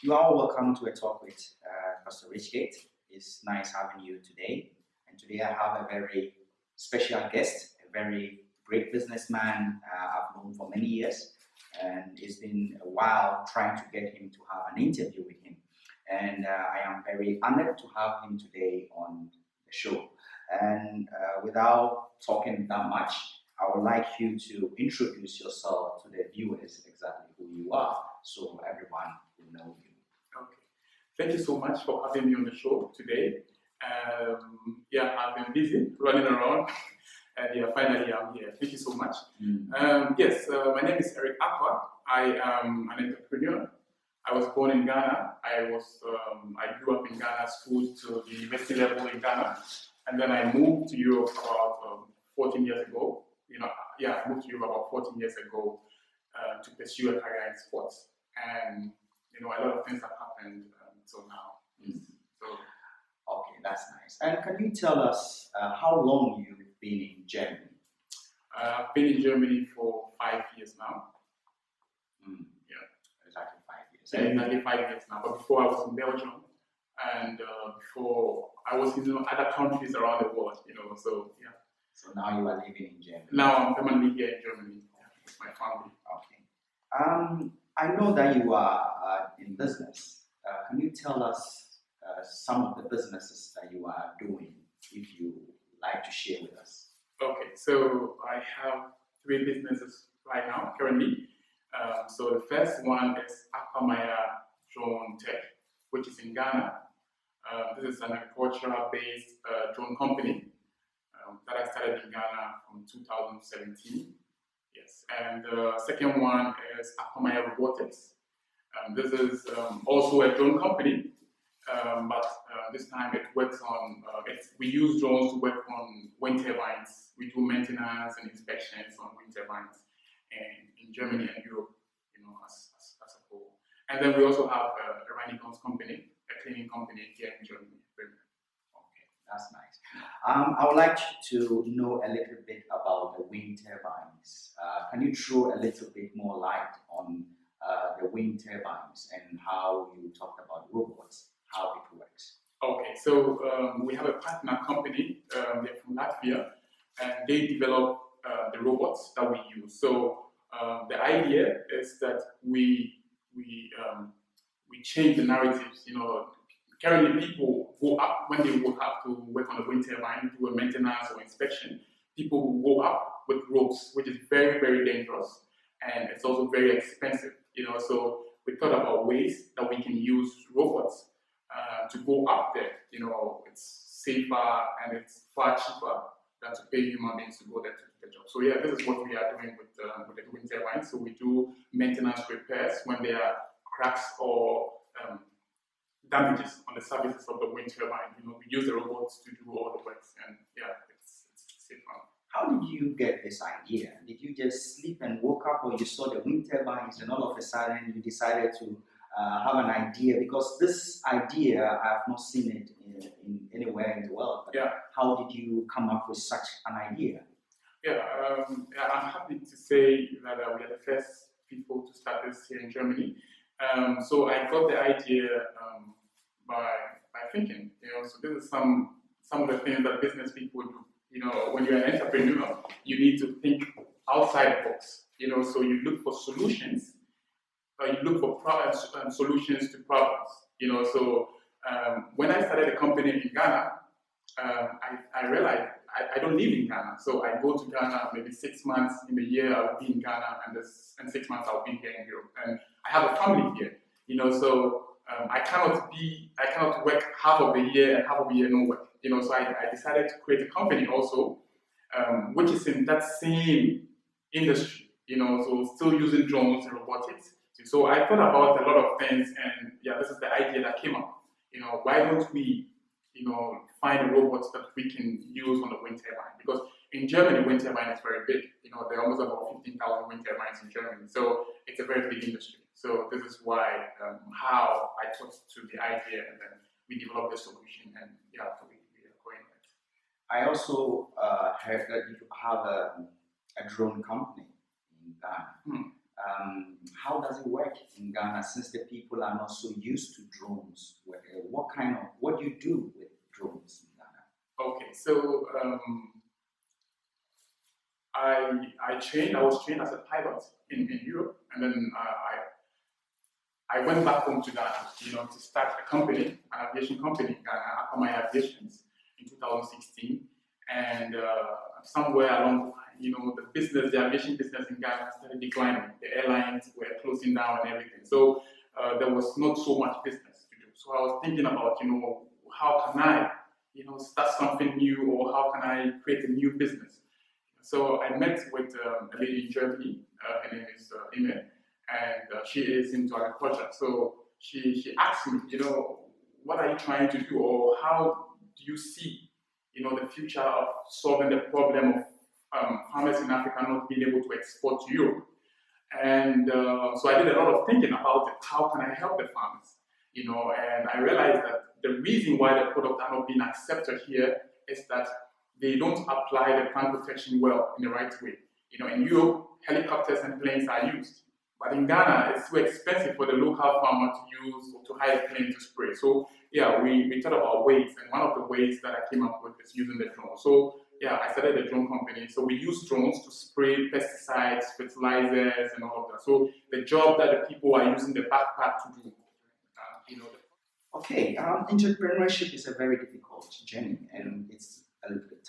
You are all welcome to a talk with Pastor Richgate. It's nice having you today. And today I have a very special guest, a very great businessman I've known for many years. And it's been a while trying to get him to have an interview with him. And I am very honored to have him today on the show. And without talking that much, I would like you to introduce yourself to the viewers exactly who you are, so everyone will know you. Okay. Thank you so much for having me on the show today. I've been busy running around, and finally I'm here. Thank you so much. My name is Acquah. I am an entrepreneur. I was born in Ghana. I grew up in Ghana, schooled to the university level in Ghana, and then I moved to Europe about 14 years ago. I moved to Europe about 14 years ago to pursue a career in sports, and a lot of things have happened until now. Okay, that's nice. And can you tell us how long you've been in Germany? I've been in Germany for 5 years now. Exactly 5 years. Exactly 5 years now. But before I was in Belgium, and before I was in other countries around the world. So now you are living in Germany. Now I'm permanently here in Germany with my family. Okay. I know that you are in business. Can you tell us some of the businesses that you are doing, if you like to share with us? Okay, so I have 3 businesses right now, currently. So the first one is Acquah Drone Tech, which is in Ghana. This is an agricultural-based drone company that I started in Ghana from 2017. Yes, and the second one is Acquah Robotics. This is also a drone company, but this time it works on, we use drones to work on wind turbines. We do maintenance and inspections on wind turbines in Germany and Europe, as a whole. And then we also have a Reynolds company, a cleaning company here in Germany. Okay, that's nice. I would like to know a little bit about the wind turbines. Can you throw a little bit more light on the wind turbines and how you talked about robots, how it works? Okay, so we have a partner company, they're from Latvia, and they develop the robots that we use. So the idea is that we change the narratives. Currently people go up when they will have to work on a wind turbine, do a maintenance or inspection. People will go up with ropes, which is very, very dangerous, and it's also very expensive. So we thought about ways that we can use robots to go up there. It's safer and it's far cheaper than to pay human beings to go there to do the job. So this is what we are doing with the wind turbines. So we do maintenance repairs when there are cracks or damages on the surfaces of the wind turbine. We use the robots to do all the work, and it's safer. How did you get this idea? Did you just sleep and woke up, or you saw the wind turbines and all of a sudden you decided to have an idea? Because this idea, I've not seen it in anywhere in the world. But how did you come up with such an idea? I'm happy to say that we are the first people to start this here in Germany. So I got the idea by thinking. So this is some of the things that business people do. When you're an entrepreneur, you need to think outside the box. So you look for solutions. You look for solutions to problems. So when I started a company in Ghana, I realized I don't live in Ghana. So I go to Ghana maybe 6 months in a year. I'll be in Ghana, and 6 months I'll be here in Europe. And I have a family here. So I cannot work half of the year and half of the year no work. So I decided to create a company also, which is in that same industry. So still using drones and robotics. So I thought about a lot of things, and this is the idea that came up. Why don't we, find robots that we can use on the wind turbine? Because in Germany, wind turbine is very big. There are almost about 15,000 wind turbines in Germany. So it's a very big industry. So this is why, how I thought to the idea, and then we developed the solution, and so we are going with it. I also heard that you have a drone company in Ghana. how does it work in Ghana since the people are not so used to drones? What do you do with drones in Ghana? Okay, so I was trained as a pilot in Europe, and then I went back home to Ghana, to start a company, an aviation company in Ghana, Acquah Aviations, in 2016. And somewhere along the line, the aviation business in Ghana started declining. The airlines were closing down and everything. So there was not so much business to do. So I was thinking about, how can I, start something new, or how can I create a new business? So I met with a lady in Germany. Her name is Ime, and she is into agriculture. So she asked me, what are you trying to do, or how do you see, the future of solving the problem of farmers in Africa not being able to export to Europe? And so I did a lot of thinking about it. How can I help the farmers? And I realized that the reason why the products are not being accepted here is that they don't apply the plant protection well in the right way. In Europe, helicopters and planes are used. But in Ghana, it's too expensive for the local farmer to use or to hire a plane to spray. So yeah, we thought about ways, and one of the ways that I came up with is using the drone. So yeah, I started a drone company. So we use drones to spray pesticides, fertilizers, and all of that. So the job that the people are using the backpack to do, Okay, entrepreneurship is a very difficult journey, and it's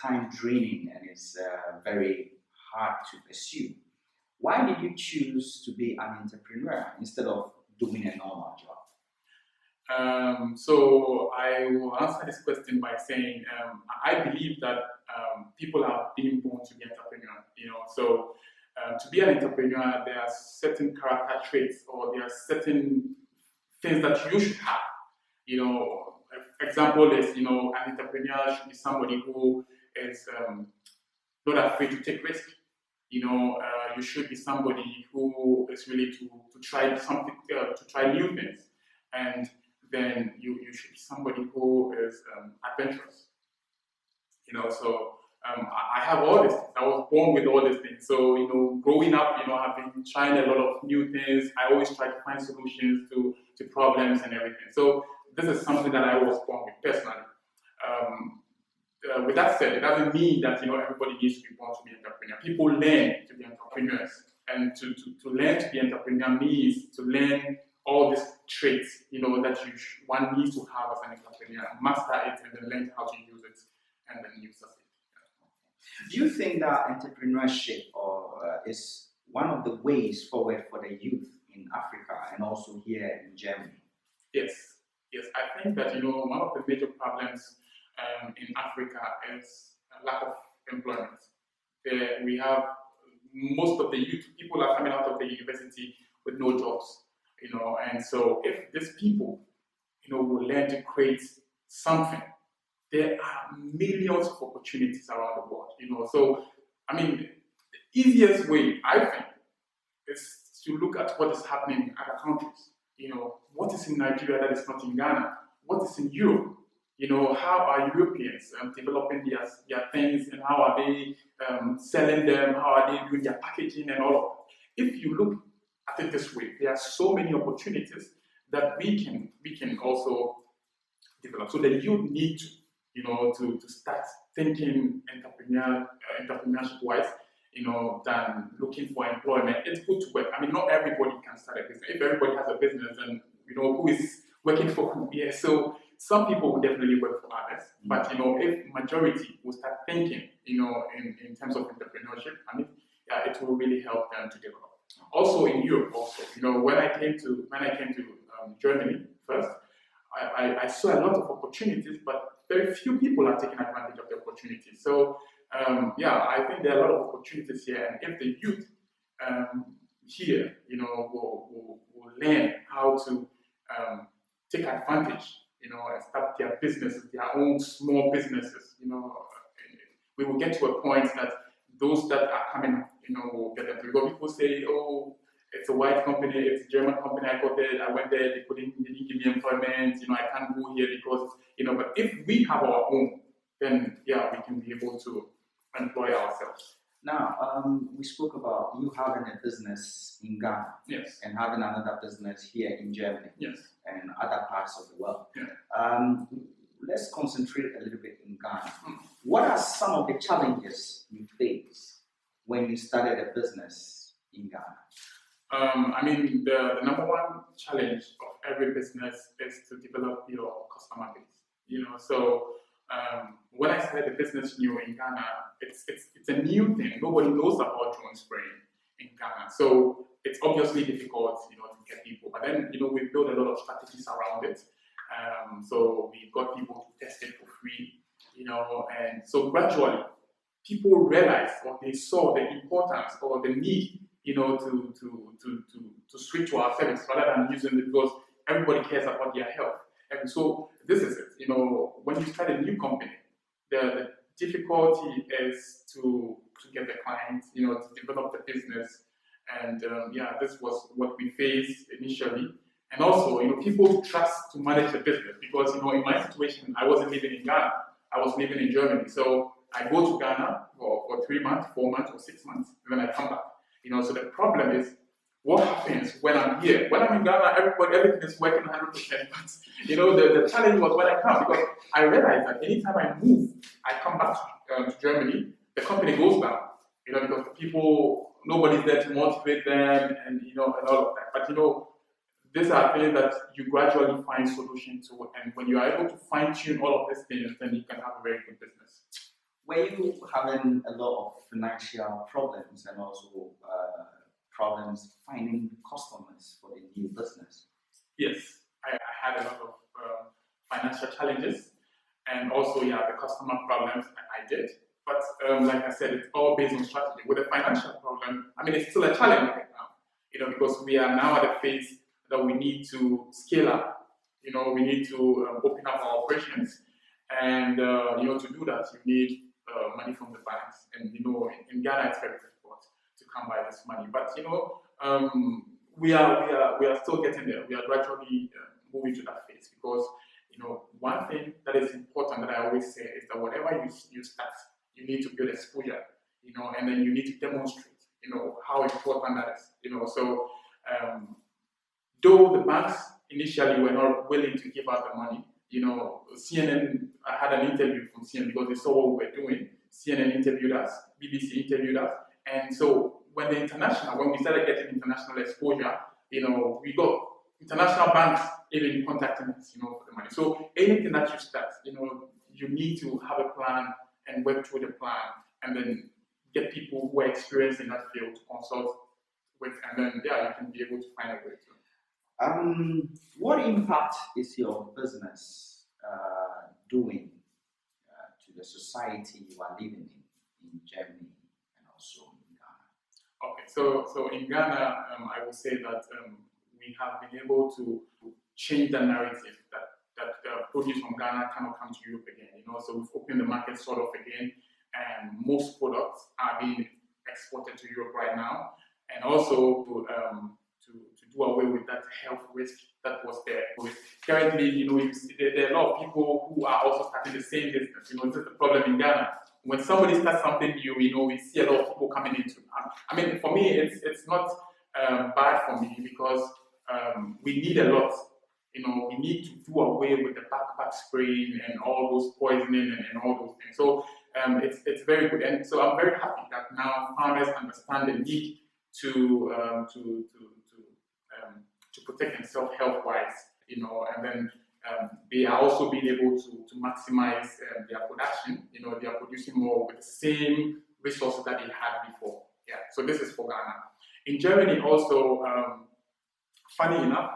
time draining, and it's very hard to pursue. Why did you choose to be an entrepreneur instead of doing a normal job? So I will answer this question by saying I believe that people are being born to be entrepreneurs. So to be an entrepreneur, there are certain character traits, or there are certain things that you should have. Example is an entrepreneur should be somebody who is not afraid to take risk. You should be somebody who is willing to try something, to try new things, and then you should be somebody who is adventurous. So I have all these things. I was born with all these things. So growing up, I've been trying a lot of new things. I always try to find solutions to problems and everything. So this is something that I was born with personally. With that said, it doesn't mean that everybody needs to be born to be an entrepreneur. People learn to be entrepreneurs, and to learn to be an entrepreneur means to learn all these traits that one needs to have as an entrepreneur, master it, and then learn how to use it, and then use it. Do you think that entrepreneurship is one of the ways forward for the youth in Africa and also here in Germany? Yes. I think that one of the major problems in Africa is lack of employment. We have most of the youth, people are coming out of the university with no jobs, and so if these people, will learn to create something, there are millions of opportunities around the world, So, the easiest way, I think, is to look at what is happening in other countries. What is in Nigeria that is not in Ghana? What is in Europe? How are Europeans developing their things, and how are they selling them? How are they doing their packaging and all of that? If you look at it this way, there are so many opportunities that we can also develop. So the youth need to start thinking entrepreneurship-wise, than looking for employment. It's good to work. Not everybody can start a business. If everybody has a business, then who is working for who? Yeah. So some people will definitely work for others. But if majority will start thinking, in terms of entrepreneurship, it will really help them to develop. Also in Europe, when I came to Germany first, I saw a lot of opportunities, but very few people are taking advantage of the opportunities. So I think there are a lot of opportunities here, and if the youth here, will learn how to take advantage, and start their businesses, their own small businesses, we will get to a point that those that are coming, will get them. Because people say, oh, it's a white company, it's a German company, I got there, I went there, they didn't give me employment, I can't go here because, but if we have our own, then we can be able to employ ourselves. Now, we spoke about you having a business in Ghana Yes. and having another business here in Germany Yes. and other parts of the world. Yeah. Let's concentrate a little bit in Ghana. What are some of the challenges you face when you started a business in Ghana? I mean, the number one challenge of every business is to develop your customer base. You know, so when I started the business new in Ghana, it's a new thing. Nobody knows about drone spraying in Ghana, so it's obviously difficult, you know, to get people. But then, you know, we built a lot of strategies around it. So we got people to test it for free, you know, and so gradually people realized or they saw the importance or the need, you know, to switch to our service rather than using it, because everybody cares about their health. And so this is it. You know, when you start a new company, the difficulty is to get the clients, you know, to develop the business. And yeah, this was what we faced initially. And also, you know, people trust to manage the business, because, you know, in my situation, I wasn't living in Ghana. I was living in Germany. So I go to Ghana for 3 months, 4 months, or 6 months, and then I come back. You know, so the problem is, what happens when I'm here? When I'm in Ghana, everything is working 100%. But, you know, the challenge was when I come, because I realized that anytime I move, I come back to Germany, the company goes down. You know, because the people, nobody's there to motivate them, and, you know, and all of that. But, you know, these are things that you gradually find solutions to, and when you are able to fine tune all of these things, then you can have a very good business. Were you having a lot of financial problems and also problems finding customers for the new business? Yes, I had a lot of financial challenges, and also, yeah, the customer problems I did. But like I said, it's all based on strategy. With the financial problem, I mean, it's still a challenge right now, you know, because we are now at a phase that we need to scale up. You know, we need to open up our operations, and you know, to do that, you need money from the banks. And, you know, in Ghana, it's very difficult to come by this money. But, you know, we are still getting there. We are gradually moving to that phase, because, you know, one thing that is important that I always say is that whatever you start, you need to build exposure, you know, and then you need to demonstrate, you know, how important that is, you know. So though the banks initially were not willing to give out the money, you know, CNN, I had an interview from CNN because they saw what we were doing. CNN interviewed us, BBC interviewed us, and so when we started getting international exposure, you know, we got international banks even contacting us, you know, for the money. So anything that you start, you know, you need to have a plan and work through the plan, and then get people who are experienced in that field to consult with, and then, yeah, you can be able to find a way to. What impact is your business doing to the society you are living in Germany and also in Ghana? Okay, so in Ghana, I would say that we have been able to change the narrative that produce from Ghana cannot come to Europe again. You know, so we've opened the market sort of again, and most products are being exported to Europe right now, and also to do away with that health risk that was there. Currently, you know, there are a lot of people who are also starting the same business. You know, this is the problem in Ghana. When somebody starts something new, you know, we see a lot of people coming into. I mean, for me, it's not bad for me, because we need a lot. You know, we need to do away with the backpack spraying and all those poisoning and all those things. So it's very good, and so I'm very happy that now farmers understand the need to protect themselves health-wise, you know, and then they are also being able to maximize their production. You know, they are producing more with the same resources that they had before. Yeah, so this is for Ghana. In Germany also, funny enough,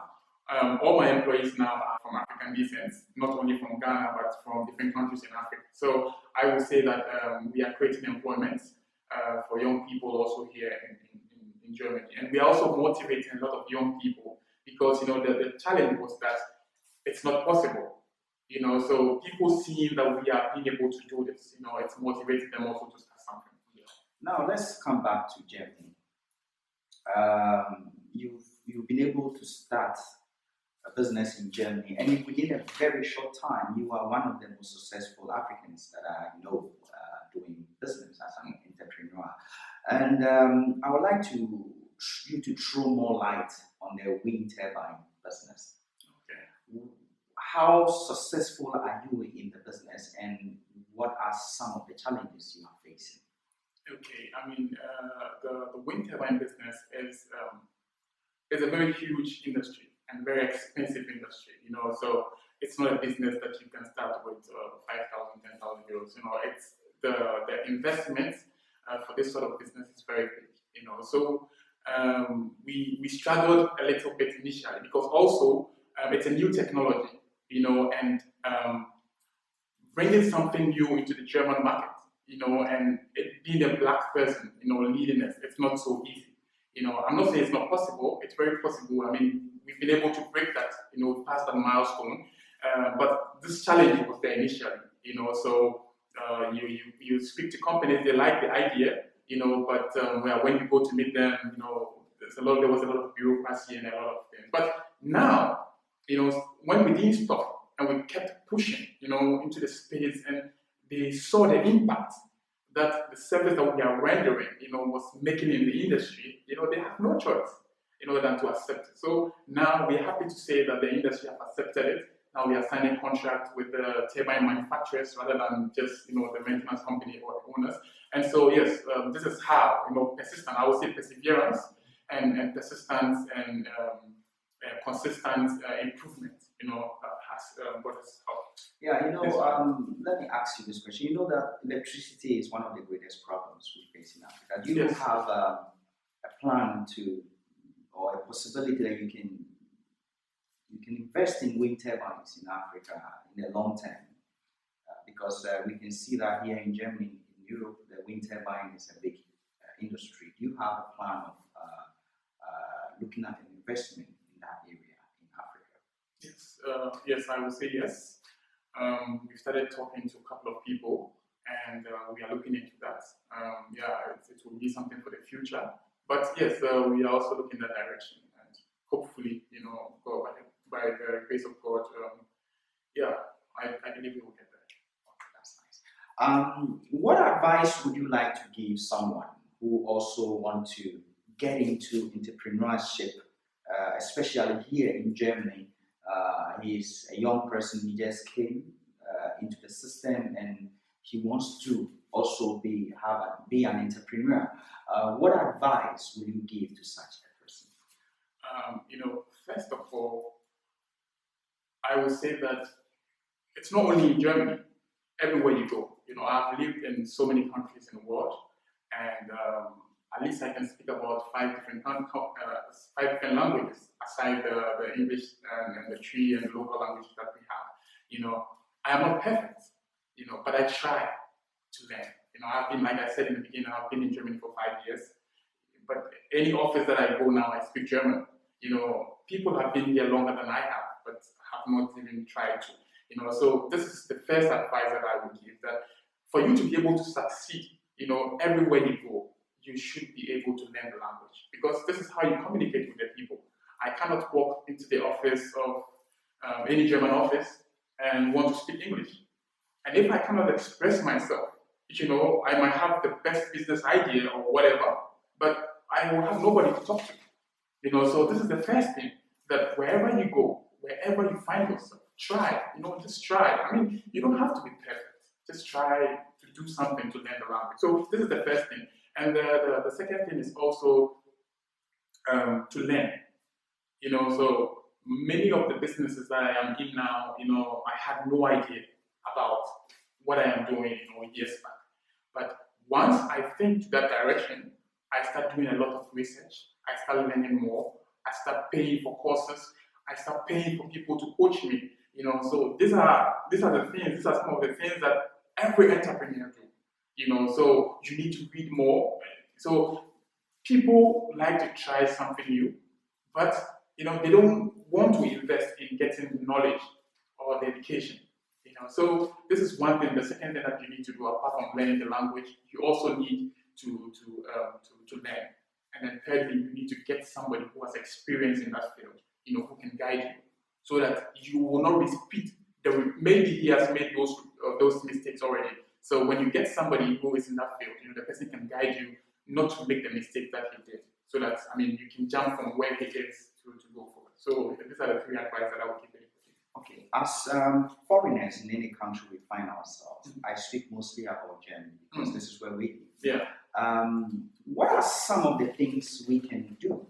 all my employees now are from African descent, not only from Ghana, but from different countries in Africa. So I would say that we are creating employment for young people also here in Germany. And we are also motivating a lot of young people, because, you know, the challenge was that it's not possible. You know, so people seeing that we are being able to do this, you know, it's motivating them also to start something. Yeah. Now let's come back to Germany. You've been able to start a business in Germany, and within a very short time, you are one of the most successful Africans that I know doing business as an entrepreneur. And I would like you to throw more light on the wind turbine business. Okay. How successful are you in the business, and what are some of the challenges you are facing? Okay, I mean, the wind turbine business is a very huge industry and very expensive industry, so it's not a business that you can start with 5,000, 10,000 euros, it's the investment for this sort of business is very big, so we struggled a little bit initially because also it's a new technology, and bringing something new into the German market, and it being a black person, leading it, it's not so easy. I'm not saying it's not possible, it's very possible. I mean, we've been able to break that, past that milestone, but this challenge was there initially, so you speak to companies, they like the idea, but when you go to meet them, there was a lot of bureaucracy and a lot of things. But now, when we didn't stop and we kept pushing, into the space, and they saw the impact that the service that we are rendering, was making in the industry, they have no choice, than to accept it. So now we're happy to say that the industry have accepted it. Now we are signing contracts with the turbine manufacturers rather than just, the maintenance company or the owners. And so yes, this is how, persistent, I would say perseverance and persistence and consistent improvement, has brought us up. Yeah, let me ask you this question. You know that electricity is one of the greatest problems we face in Africa. Do you Yes. have a plan or a possibility that you can invest in wind turbines in Africa in the long term? Because we can see that here in Germany, in Europe, the wind turbine is a big industry. Do you have a plan of looking at an investment in that area in Africa? Yes, yes, I would say yes. We started talking to a couple of people, and we are looking into that. It will be something for the future. But yes, we are also looking in that direction, and hopefully, go by the grace of God, I believe we will get there. Okay, that's nice. What advice would you like to give someone who also want to get into entrepreneurship, especially here in Germany? He's a young person, he just came into the system and he wants to also be an entrepreneur. What advice would you give to such a person? First of all, I would say that it's not only in Germany, everywhere you go. I've lived in so many countries in the world, and at least I can speak about five different languages aside the English and the three and the local languages that we have. I am not perfect, but I try to learn. I've been, like I said in the beginning, I've been in Germany for 5 years. But any office that I go now, I speak German. People have been here longer than I have, but have not even tried to. So this is the first advice that I would give, that for you to be able to succeed, everywhere you go, you should be able to learn the language, because this is how you communicate with the people. I cannot walk into the office of any German office and want to speak English. And if I cannot express myself, I might have the best business idea or whatever, but I will have nobody to talk to. So this is the first thing, that wherever you go, wherever you find yourself, try, just try. I mean, you don't have to be perfect. Just try to do something to learn the language. So this is the first thing. And the second thing is also to learn. So many of the businesses that I am in now, I had no idea about what I am doing, years back. But once I think to that direction, I start doing a lot of research. I start learning more. I start paying for courses. I start paying for people to coach me. So these are the things. These are some of the things that every entrepreneur do. So you need to read more. So people like to try something new, but they don't want to invest in getting knowledge or the education. So this is one thing. The second thing that you need to do, apart from learning the language, you also need to learn. And then thirdly, you need to get somebody who has experience in that field, who can guide you, so that you will not repeat. Maybe he has made those mistakes already, So when you get somebody who is in that field, the person can guide you not to make the mistake that he did. So that, you can jump from where he is to go forward. So these are the three advice that I would give anybody. Okay, as foreigners in any country we find ourselves, I speak mostly about Germany because this is where we live. Yeah. What are some of the things we can do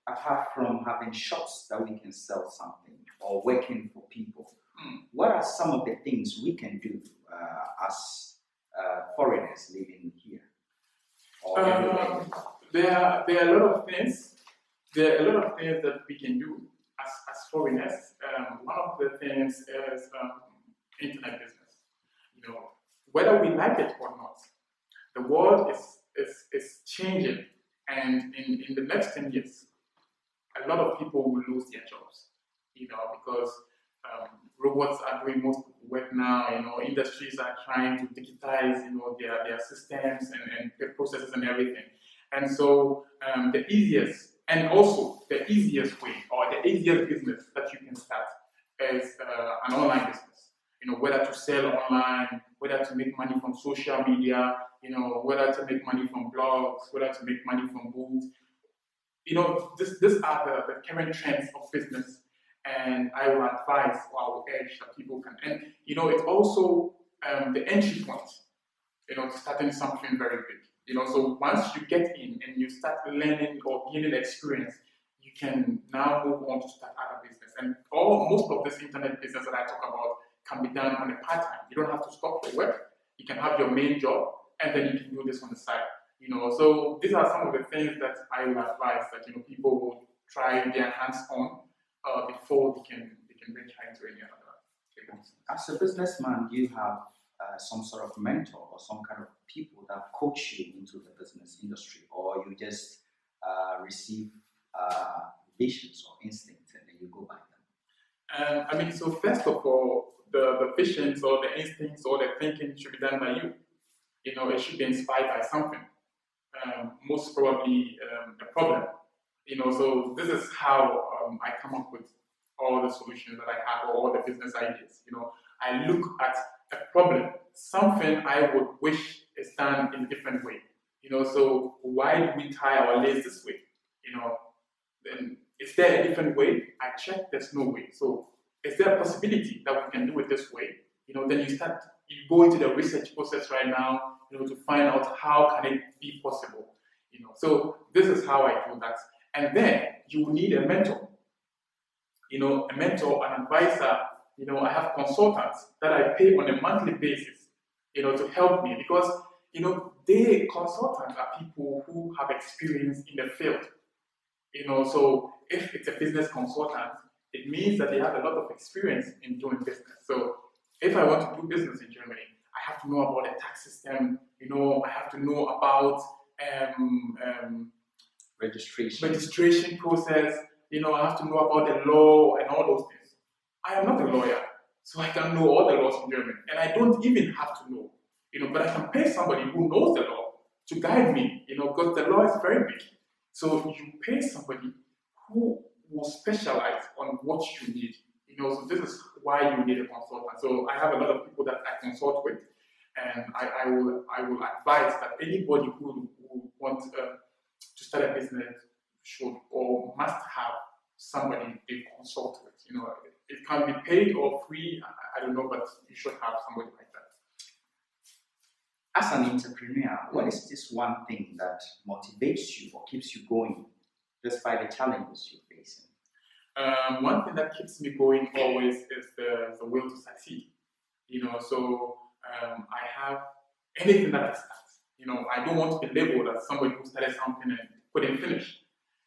apart from having shops that we can sell something or working for people? What are some of the things we can do as foreigners living here? Or there are a lot of things. There are a lot of things that we can do as foreigners. One of the things is internet business. Whether we like it or not, the world is changing, and in the next 10 years, a lot of people will lose their jobs. Because robots are doing most of the work now. Industries are trying to digitize, their systems and their processes and everything. And so the easiest way or the easiest business that you can start is an online business. Whether to sell online, whether to make money from social media, whether to make money from blogs, whether to make money from books. These are the current trends of business, and I will advise or I will urge that people can. And it's also the entry point, to starting something very big. So once you get in and you start learning or gaining experience, you can now move on to start other business. And most of this internet business that I talk about can be done on a part-time. You don't have to stop your work. You can have your main job, and then you can do this on the side. So these are some of the things that I would advise that people will try their hands on before they can venture into any other business. As a businessman, do you have some sort of mentor or some kind of people that coach you into the business industry, or you just receive visions or instincts and then you go by them? So first of all, the visions or the instincts or the thinking should be done by you. It should be inspired by something. Most probably a problem. So this is how I come up with all the solutions that I have or all the business ideas. I look at a problem, something I would wish is done in a different way. So why do we tie our lace this way? Then is there a different way? I check, there's no way. So is there a possibility that we can do it this way? Then you go into the research process right now, to find out how can it be possible. So this is how I do that. And then you need a mentor. A mentor, an advisor. I have consultants that I pay on a monthly basis, to help me because, consultants are people who have experience in the field. So if it's a business consultant, it means that they have a lot of experience in doing business. So if I want to do business in Germany, I have to know about the tax system. I have to know about registration process. I have to know about the law and all those things. I am not a lawyer, so I can know all the laws in Germany, and I don't even have to know. But I can pay somebody who knows the law to guide me. Because the law is very big. So you pay somebody who will specialize on what you need. So this is why you need a consultant. So I have a lot of people that I consult with, and I will advise that anybody who wants to start a business should or must have somebody they consult with. It can be paid or free. I don't know, but you should have somebody like that. As an entrepreneur, what is this one thing that motivates you or keeps you going despite the challenges you're facing? One thing that keeps me going always is the will to succeed. So I have anything that I start. I don't want to be labeled as somebody who started something and couldn't finish.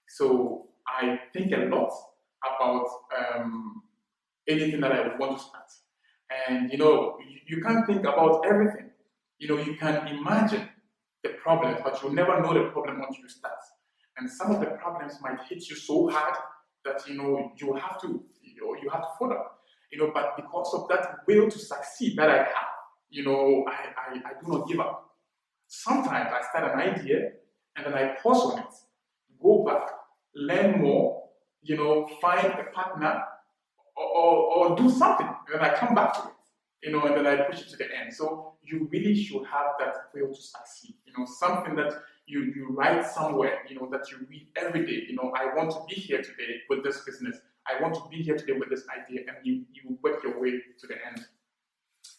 So I think a lot about anything that I want to start. And you can't think about everything. You can imagine the problems, but you'll never know the problem until you start. And some of the problems might hit you so hard that you have to follow. But because of that will to succeed that I have, I do not give up. Sometimes I start an idea and then I pause on it, go back, learn more, find a partner or do something, and then I come back to it. and then I push it to the end. So you really should have that will to succeed. Something that you write somewhere, that you read every day. I want to be here today with this business. I want to be here today with this idea, and you work your way to the end.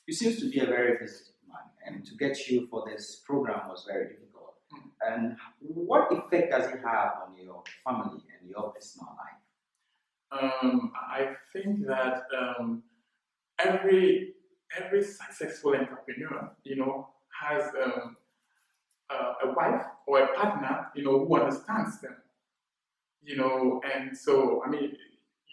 You seem to be a very busy man, and to get you for this program was very difficult. And what effect does it have on your family and your personal life? I think that every successful entrepreneur, has a wife or a partner, who understands them, and so,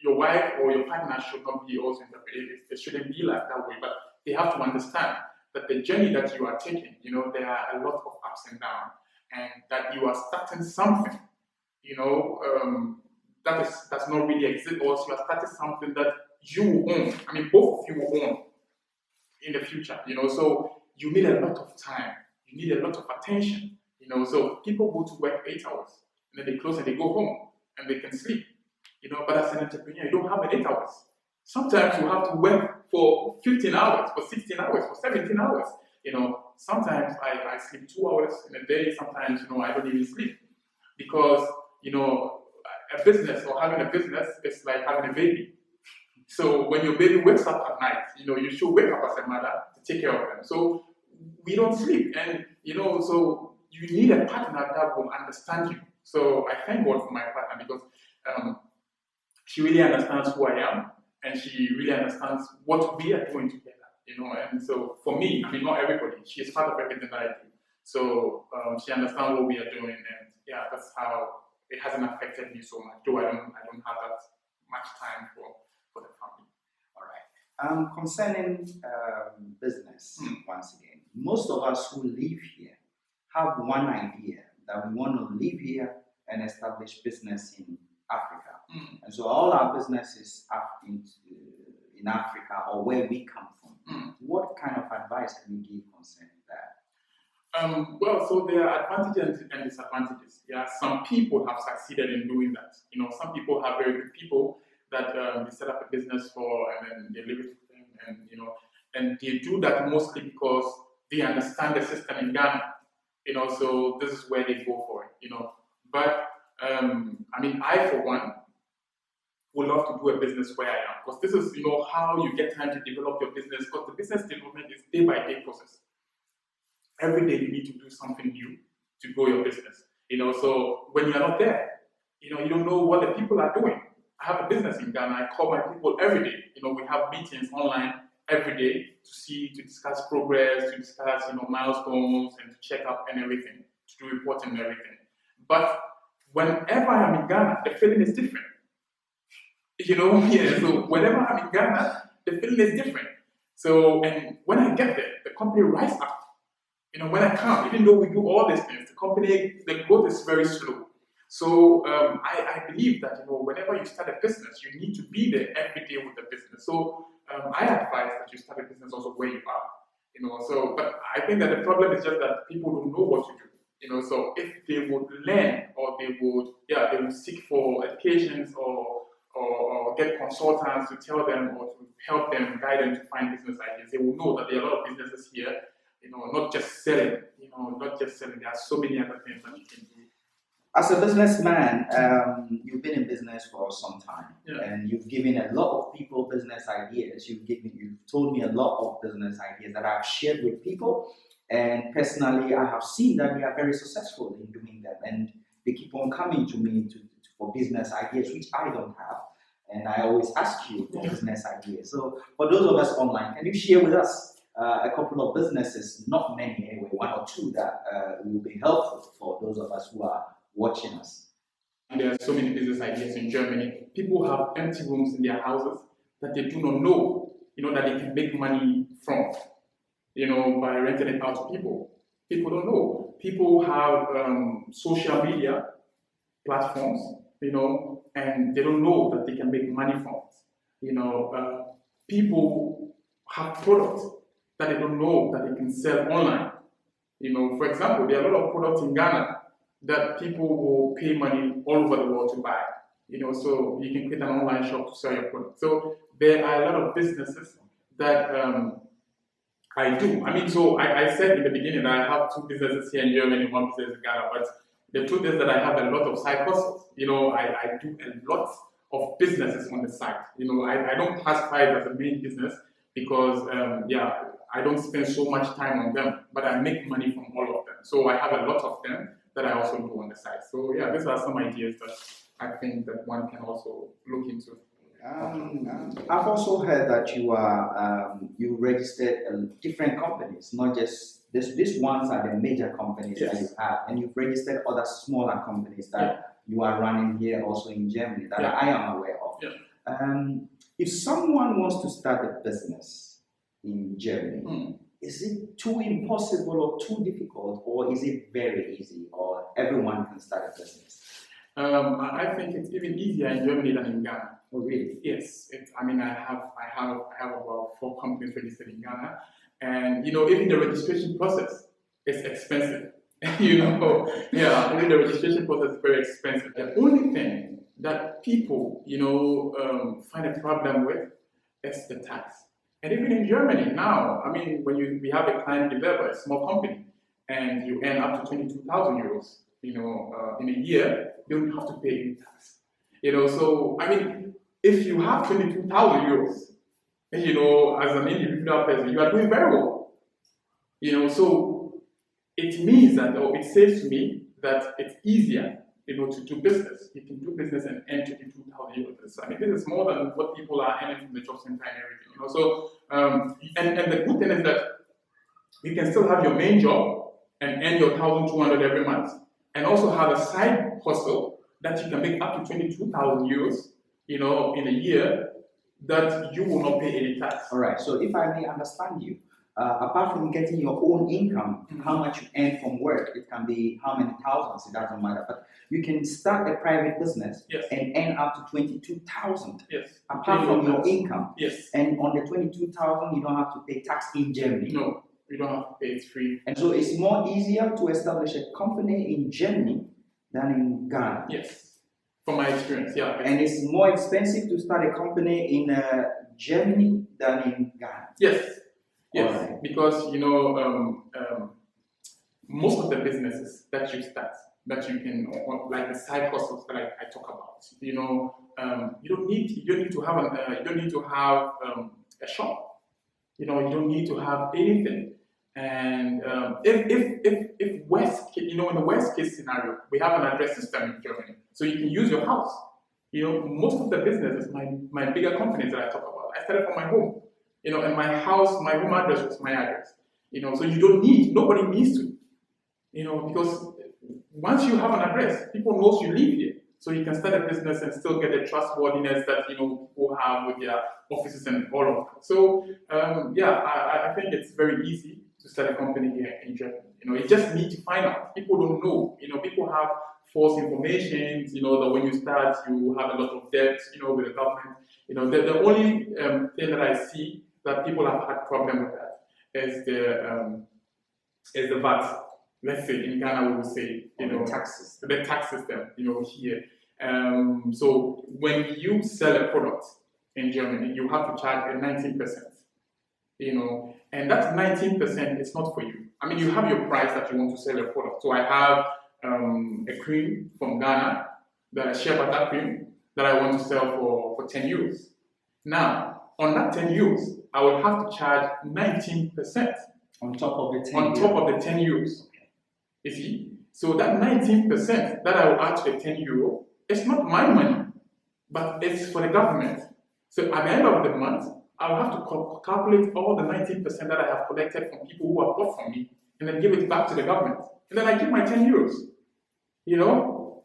your wife or your partner should not be also entrepreneurs. It shouldn't be like that way, but they have to understand that the journey that you are taking, there are a lot of ups and downs, and that you are starting something, that does not really exist, or you are starting something that you own. Both of you will own in the future, so you need a lot of time, you need a lot of attention, so people go to work 8 hours, and then they close and they go home, and they can sleep, but as an entrepreneur, you don't have an 8 hours. Sometimes you have to work for 15 hours, for 16 hours, for 17 hours, sometimes I sleep 2 hours in a day, sometimes, I don't even sleep, because, a business or having a business is like having a baby. So when your baby wakes up at night, you should wake up as a mother to take care of them. So we don't sleep, and so you need a partner that will understand you. So I thank God for my partner, because she really understands who I am, and she really understands what we are doing together. And so for me, not everybody, she is part of everything that I do. So she understands what we are doing, and yeah, that's how it hasn't affected me so much. Though I don't have that much time for the family. All right. Concerning business, once again, most of us who live here have one idea that we want to live here and establish business in Africa. And so all our businesses are in Africa, or where we come from. What kind of advice can you give concerning that? Well, so there are advantages and disadvantages. Yeah, some people have succeeded in doing that. Some people have very good people that they set up a business for, and then they live with them, and they do that mostly because they understand the system in Ghana. So this is where they go for it. But I for one would love to do a business where I am, because this is how you get time to develop your business, because the business development is day by day process. Every day you need to do something new to grow your business. So when you're not there, you don't know what the people are doing. I have a business in Ghana. I call my people every day. We have meetings online every day to discuss progress, to discuss milestones, and to check up and everything, to do reporting and everything. But whenever I'm in Ghana, the feeling is different. So whenever I'm in Ghana, the feeling is different. So, and when I get there, the company rises up. When I come, even though we do all these things, the growth is very slow. So I believe that whenever you start a business, you need to be there every day with the business. So I advise that you start a business also where you are. So, but I think that the problem is just that people don't know what to do. So if they would learn, or they would seek for educations or get consultants to tell them or to help them, guide them to find business ideas, they will know that there are a lot of businesses here. Not just selling. There are so many other things that you can do. As a businessman, you've been in business for some time, and you've given a lot of people business ideas. You've told me a lot of business ideas that I've shared with people, and personally, I have seen that you are very successful in doing them, and they keep on coming to me for business ideas, which I don't have, and I always ask you for business ideas. So, for those of us online, can you share with us a couple of businesses, not many anyway, one or two that will be helpful for those of us who are watching us? And there are so many business ideas in Germany. People have empty rooms in their houses that they do not know, that they can make money from, by renting it out to people. People don't know. People have social media platforms, and they don't know that they can make money from it. People have products that they don't know that they can sell online. For example, there are a lot of products in Ghana that people will pay money all over the world to buy. So you can create an online shop to sell your product. So there are a lot of businesses that I do. I mean, so I said in the beginning that I have two businesses here in Germany, one business in Ghana, but the truth is that I have a lot of side hustles. I do a lot of businesses on the side. I don't classify it as a main business because, I don't spend so much time on them, but I make money from all of them. So I have a lot of them that I also do on the side. So yeah, these are some ideas that I think that one can also look into. I've also heard that you registered different companies, not just these ones are the major companies that you have, and you've registered other smaller companies that you are running here also in Germany that I am aware of. If someone wants to start a business in Germany, is it too impossible or too difficult, or is it very easy, or everyone can start a business? I think it's even easier in Germany than in Ghana. Oh, really? Yes. I have about 4 companies registered in Ghana, and even the registration process is expensive. Even the registration process is very expensive. The only thing that people find a problem with is the tax. And even in Germany now, I mean, when we have a client developer, a small company, and you earn up to 22,000 euros, in a year, you don't have to pay any tax. So I mean, if you have 22,000 euros, as an individual person, you are doing very well. So it means that, or it says to me that it's easier, to do business. You can do business and earn 22,000 euros. I mean, this is more than what people are earning from the job center and everything. So, and the good thing is that you can still have your main job and earn your 1,200 every month, and also have a side hustle that you can make up to 22,000 euros, in a year, that you will not pay any tax. All right. So if I may understand you, apart from getting your own income, how much you earn from work, it can be how many thousands, it doesn't matter. But you can start a private business and earn up to 22,000 apart from your income. Yes. And on the 22,000, you don't have to pay tax in Germany. No, you don't have to pay, it's free. And so it's more easier to establish a company in Germany than in Ghana. Yes. From my experience, And it's more expensive to start a company in Germany than in Ghana. Yes. Yes, right. Because most of the businesses that you start, that you can, like the side hustles that I talk about, you don't need to have a shop. You don't need to have anything. And if in the worst case scenario, we have an address system in Germany, so you can use your house. Most of the businesses, my bigger companies that I talk about, I started from my home. And my house, my home address was my address. So nobody needs to. Because once you have an address, people know you live here. So you can start a business and still get the trustworthiness that people have with their offices and all of that. So I think it's very easy to start a company here in Germany. You just need to find out. People don't know. People have false information. That when you start, you have a lot of debt. With the government. The only thing that I see that people have had problem with that is the VAT. Let's say in Ghana we will say the tax system. Here. So when you sell a product in Germany, you have to charge a 19%. And that 19% is not for you. I mean, you have your price that you want to sell your product. So I have a cream from Ghana, that shea butter cream, that I want to sell for 10 euros. Now, on that 10 euros, I will have to charge 19% on top of the 10 on top of the 10 euros. You see? So that 19% that I will add to the 10 euro, it's not my money, but it's for the government. So at the end of the month, I'll have to calculate all the 19% that I have collected from people who have bought from me, and then give it back to the government. And then I give my 10 euros.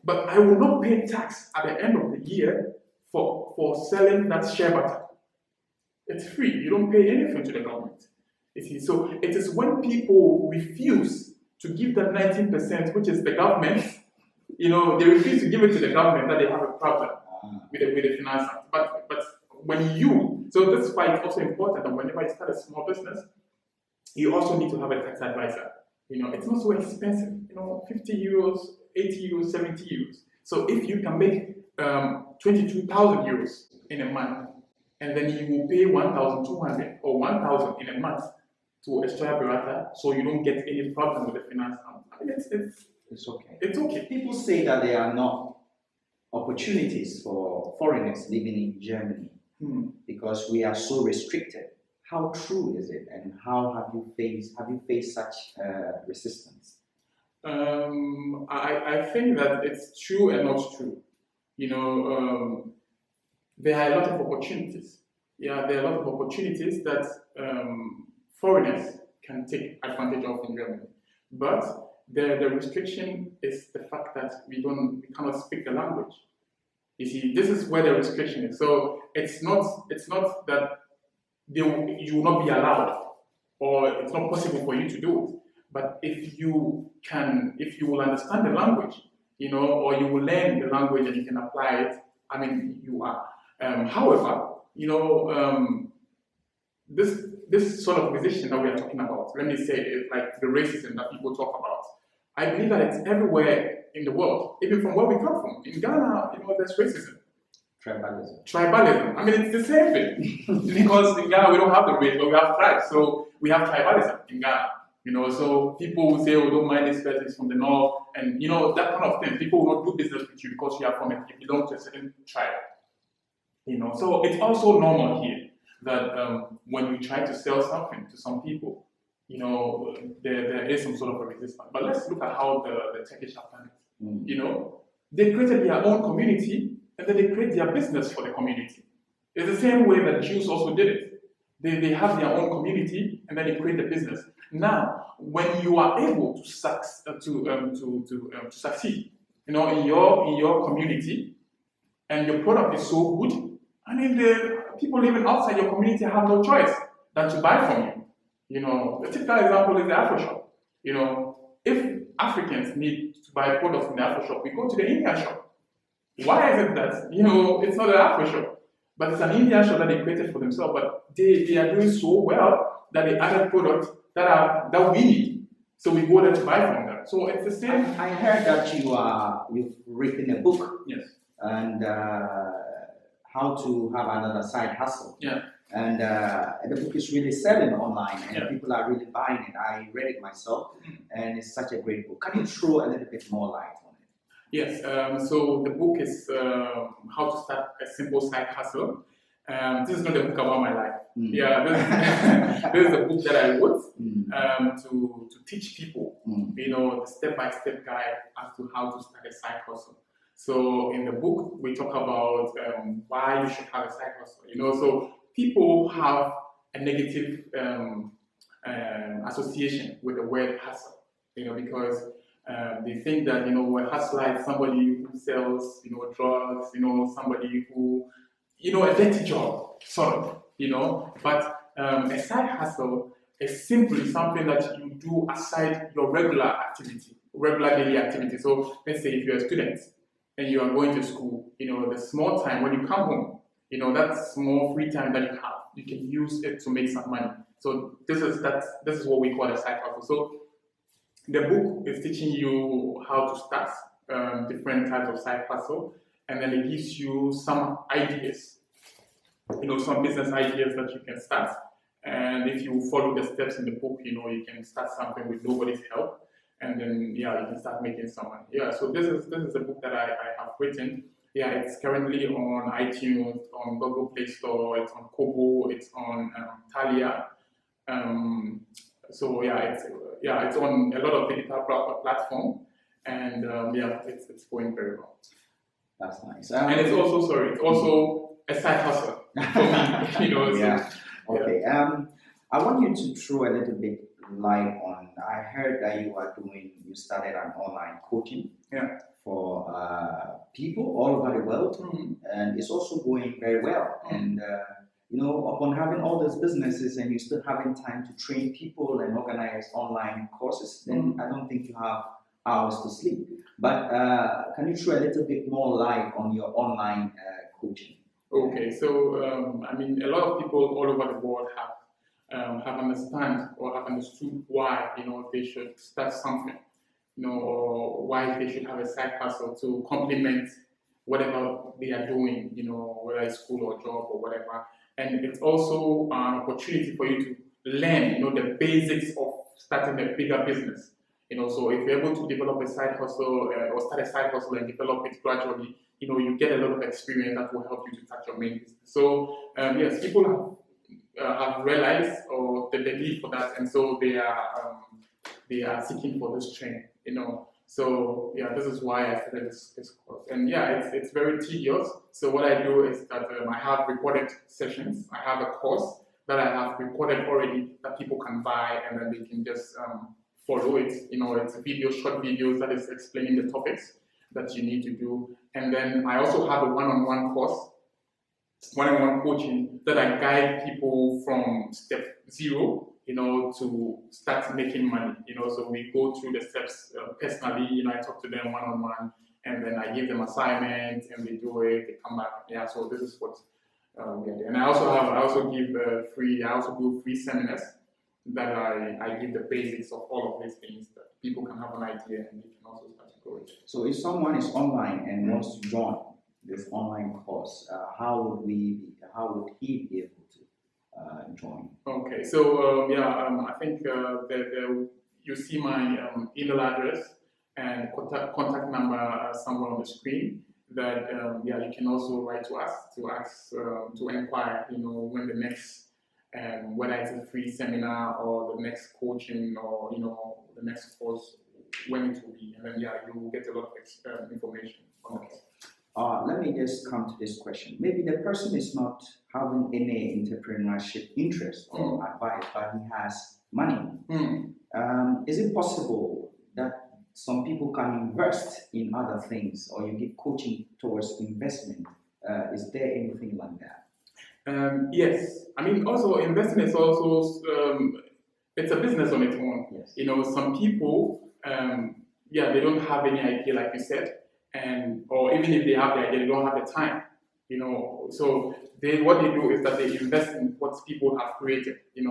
But I will not pay tax at the end of the year for selling that shea butter. It's free. You don't pay anything to the government. You see? So it is when people refuse to give that 19%, which is the government, they refuse to give it to the government, that they have a problem with the finance. But when so that's why it's also important that whenever you start a small business, you also need to have a tax advisor. It's not so expensive. 50 euros, 80 euros, 70 euros. So if you can make 22,000 euros in a month, and then you will pay 1,200 or 1,000 in a month, to extra burrata, so you don't get any problem with the finance. I mean, It's okay. It's okay. People say that there are not opportunities for foreigners living in Germany because we are so restricted. How true is it, and how have you faced such resistance? I think that it's true and not true. You know, there are a lot of opportunities. Yeah, there are a lot of opportunities that foreigners can take advantage of in Germany. But the restriction is the fact that we cannot speak the language. You see, this is where the restriction is. So it's not that you will not be allowed, or it's not possible for you to do it. But if you will understand the language, you know, or you will learn the language and you can apply it, I mean, you are. However, you know, this sort of position that we are talking about, let me say it like the racism that people talk about. I believe that it's everywhere in the world, even from where we come from. In Ghana, you know, there's racism. Tribalism. I mean, it's the same thing. Because in Ghana, we don't have the race, but we have tribes. So we have tribalism in Ghana. You know, so people will say, oh, don't mind this person is from the north. And, you know, that kind of thing. People will not do business with you because you are from you belong to a certain tribe. You know, so it's also normal here that when we try to sell something to some people, you know, there is some sort of a resistance. But let's look at how the Turkish have done it. You know, they created their own community, and then they create their business for the community. It's the same way that Jews also did it. They have their own community, and then they create the business. Now, when you are able to succeed, you know, in your community, and your product is so good, I mean, the people living outside your community have no choice than to buy from you. You know, the typical example is the Afro shop. You know, if Africans need to buy products in the Afro shop, we go to the Indian shop. Why is it that, you know, it's not an Afro shop, but it's an Indian shop that they created for themselves, but they are doing so well that they added products that we need. So we go there to buy from them. So it's the same. I heard that you've written a book. Yes. And how to have another side hustle. Yeah. And the book is really selling online, and people are really buying it. I read it myself, and it's such a great book. Can you throw a little bit more light on it? Yes. So the book is How to Start a Simple Side Hustle. This is not a book about my life. Yeah, this is a book that I wrote to teach people, you know, the step-by-step guide as to how to start a side hustle. So in the book, we talk about why you should have a side hustle. You know, so people have a negative association with the word hustle. You know, because they think that, you know, a hustler is somebody who sells, you know, drugs. You know, somebody who, you know, a dirty job, sort of. You know, but a side hustle is simply something that you do aside your regular activity, regular daily activity. So let's say if you're a student and you are going to school, you know, the small time when you come home, you know, that small free time that you have, you can use it to make some money. So this is what we call a side hustle. So the book is teaching you how to start different types of side hustle, and then it gives you some ideas, you know, some business ideas that you can start. And if you follow the steps in the book, you know, you can start something with nobody's help. And then, yeah, you can start making some money. Yeah, so this is a book that I have written. Yeah, it's currently on iTunes, on Google Play Store, it's on Kobo, it's on Thalia. So yeah, it's on a lot of digital platform, and yeah, it's going very well. That's nice. And it's also a side hustle for me, you know. Yeah. So, okay. Yeah. I want you to throw a little bit light on. I heard that you started an online coaching for people all over the world, and it's also going very well. And you know, upon having all these businesses and you still having time to train people and organize online courses, then I don't think you have hours to sleep. But can you throw a little bit more light on your online coaching? Okay, so I mean, a lot of people all over the world have understood why, you know, they should start something, you know, or why they should have a side hustle to complement whatever they are doing, you know, whether it's school or job or whatever. And it's also an opportunity for you learn, the basics of starting a bigger business. So if you're able to develop a side hustle or start a side hustle and develop it gradually, you get a lot of experience that will help you to start your main business. So yes, people have realized or they believe for that, and so they are seeking for this training. So yeah, this is why I started this course. And yeah, it's very tedious. So what I do is that I have recorded sessions. I have a course that I have recorded already that people can buy, and then they can just follow it. It's short videos that is explaining the topics that you need to do. And then I also have a one-on-one course, one-on-one coaching that I guide people from step 0, to start making money. So we go through the steps personally. I talk to them one-on-one, and then I give them assignments, and they do it. They come back. Yeah. So this is what we are doing. And I also do free seminars that I give the basics of all of these things that people can have an idea and they can also start to grow it. So if someone is online and wants to join this online course, how would he be able to join? Okay, so I think you see my email address and contact number somewhere on the screen. That you can also write to us to ask to inquire, when the next whether it's a free seminar or the next coaching or the next course, when it will be, and then you will get a lot of information on it. Let me just come to this question. Maybe the person is not having any entrepreneurship interest or advice, but he has money. Is it possible that some people can invest in other things, or you give coaching towards investment? Is there anything like that? Yes. I mean, also investment is also it's a business on its own. Yes. Some people, they don't have any idea, like you said, or even if they have the idea, they don't have the time. So what they do is that they invest in what people have created. They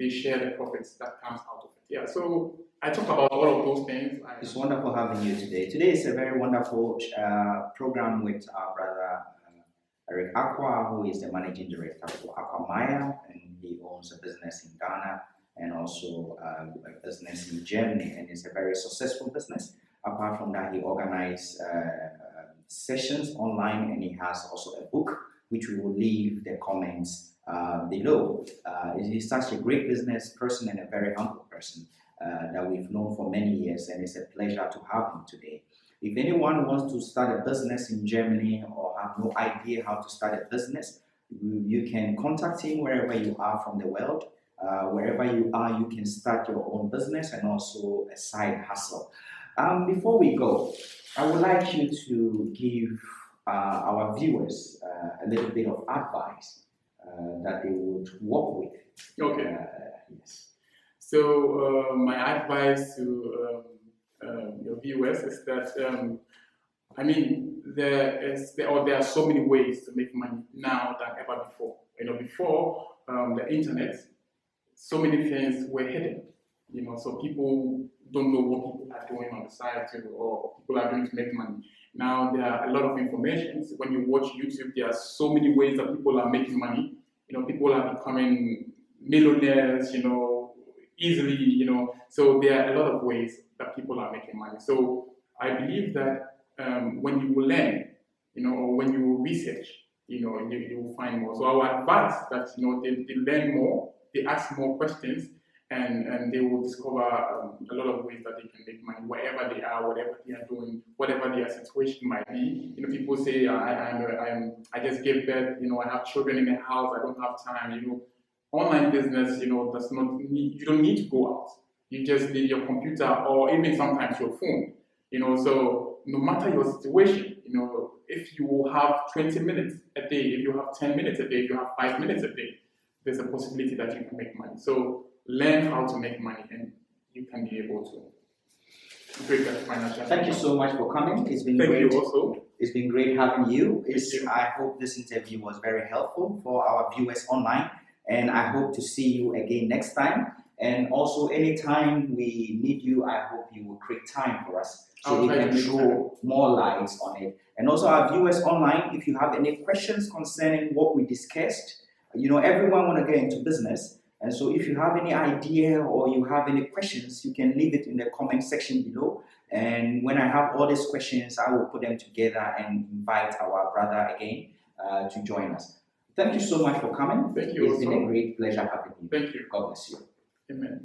share the profits that comes out of it. Yeah. So I talk about all of those things. It's wonderful having you today. Today is a very wonderful program with our brother Acquah, who is the managing director for Acquah, and he owns a business in Ghana and also a business in Germany, and it's a very successful business. Apart from that, he organizes sessions online, and he has also a book which we will leave the comments below. He's such a great business person and a very humble person that we've known for many years, and it's a pleasure to have him today. If anyone wants to start a business in Germany or have no idea how to start a business, you can contact him wherever you are from the world. Wherever you are, you can start your own business and also a side hustle. Before we go, I would like you to give our viewers a little bit of advice that they would work with. Okay. Yes. So my advice to your viewers is that there are so many ways to make money now than ever before. Before the internet, so many things were hidden. So people don't know what people are doing on the side or people are doing to make money. Now there are a lot of information. So when you watch YouTube, there are so many ways that people are making money. People are becoming millionaires, easily, so there are a lot of ways that people are making money. So I believe that when you will learn, or when you will research, you will find more. So I would advise that, they learn more, they ask more questions, and they will discover a lot of ways that they can make money wherever they are, whatever they are doing, whatever their situation might be. People say, I just gave birth, I have children in the house, I don't have time, Online business, does not need, you don't need to go out. You just need your computer or even sometimes your phone, so no matter your situation, if you have 20 minutes a day, if you have 10 minutes a day, if you have 5 minutes a day, there's a possibility that you can make money. So learn how to make money and you can be able to break that financial. Thank you so much for coming. It's been great. Thank you also. It's been great having you. I hope this interview was very helpful for our viewers online. And I hope to see you again next time. And also, anytime we need you, I hope you will create time for us so we can throw more lights on it. And also, our viewers online, if you have any questions concerning what we discussed, everyone want to get into business. And so if you have any idea or you have any questions, you can leave it in the comment section below. And when I have all these questions, I will put them together and invite our brother again to join us. Thank you so much for coming. Thank you. It's been a great pleasure having you. Thank you. God bless you. Amen.